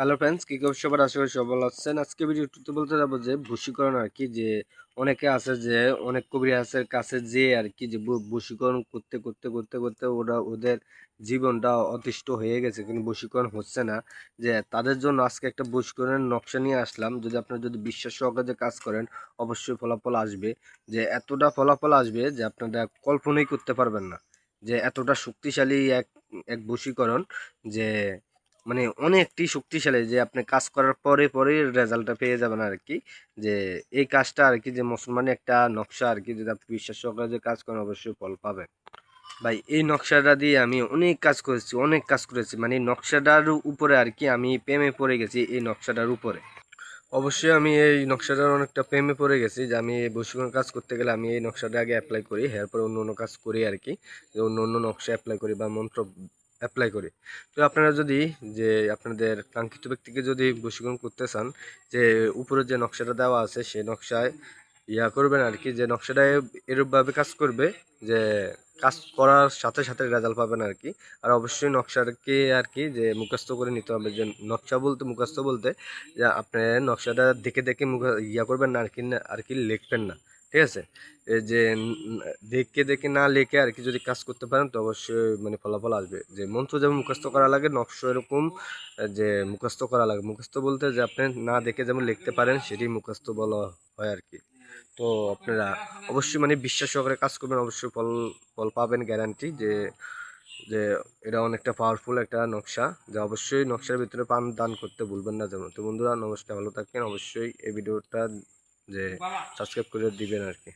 Hello friends, কি খবর সবার? আশা করি সব ভালো আছেন। আজকে ভিডিওতে বলতে যাবো যে বশীকরণ আর কি, যে অনেকে আছে যে অনেক কবিরাজের কাছে যে আর কি যে বশীকরণ করতে করতে করতে করতে ওরা ওদের জীবনটা অতিষ্ঠ হয়ে গেছে, কিন্তু বশীকরণ হচ্ছে না। যে তাদের জন্য আজকে একটা বশীকরণের নকশা নিয়ে আসলাম। যদি আপনারা যদি বিশ্বাস সহকারে কাজ করেন, অবশ্যই ফলাফল আসবে। যে এতটা ফলাফল আসবে যে আপনারা কল্পনাই করতে পারবেন না, যে এতটা শক্তিশালী এক এক বশীকরণ, যে মানে অনেকটি শক্তিশালী, যে আপনি কাজ করার পরে পরে রেজাল্টটা পেয়ে যাবেন আর কি। যে এই কাজটা আর কি যে মুসলমানি একটা নকশা আর কি, যদি আপনি বিশ্বাস সহকারে যে কাজ করেন অবশ্যই ফল পাবেন। ভাই, এই নকশাটা দিয়ে আমি অনেক কাজ করেছি, অনেক কাজ করেছি, মানে এই নকশাটার উপরে আর কি আমি প্রেমে পড়ে গেছি এই নকশাটার উপরে। অবশ্যই আমি এই নকশাটার অনেকটা প্রেমে পড়ে গেছি, যে আমি এই বশীকরণ কাজ করতে গেলে আমি এই নকশাটা আগে অ্যাপ্লাই করি, এরপর অন্য অন্য কাজ করি আর কি। যে অন্য অন্য নকশা অ্যাপ্লাই করি বা মন্ত্র অ্যাপ্লাই করি। তো আপনারা যদি যে আপনাদের কাঙ্ক্ষিত ব্যক্তিকে যদি বশীকরণ করতে চান, যে উপরে যে নকশাটা দেওয়া আছে সেই নকশায় করবেন আর কি। যে নকশাটা এরূপভাবে কাজ করবে যে কাজ করার সাথে সাথে রেজাল্ট পাবেন আর কি। আর অবশ্যই নকশাটাকে আর কি যে মুখস্থ করে নিতে হবে। যে নকশা বলতে মুখস্থ বলতে যে আপনি নকশাটা দেখে দেখে করবেন না আর কি, আর কি লিখবেন না, ঠিক আছে? এই যে দেখে দেখে না লিখে আর কি যদি কাজ করতে পারেন তো অবশ্যই মানে ফলাফল আসবে। যে মন্ত্র যেমন মুখস্থ করা লাগে, নকশা এরকম যে মুখস্থ করা লাগে। মুখস্থ বলতে যে আপনি না দেখে যেমন লিখতে পারেন সেটি মুখস্থ বলা হয় আর কি। তো আপনারা অবশ্যই মানে বিশ্বাস সহকারে কাজ করবেন, অবশ্যই ফল ফল পাবেন গ্যারান্টি। যে যে এটা অনেকটা পাওয়ারফুল একটা নকশা, যে অবশ্যই নকশার ভিতরে পান দান করতে ভুলবেন না যেন। তো বন্ধুরা, নমস্কার, ভালো থাকেন। অবশ্যই এই ভিডিওটা যে সাবস্ক্রাইব করে দিবেন আর কি।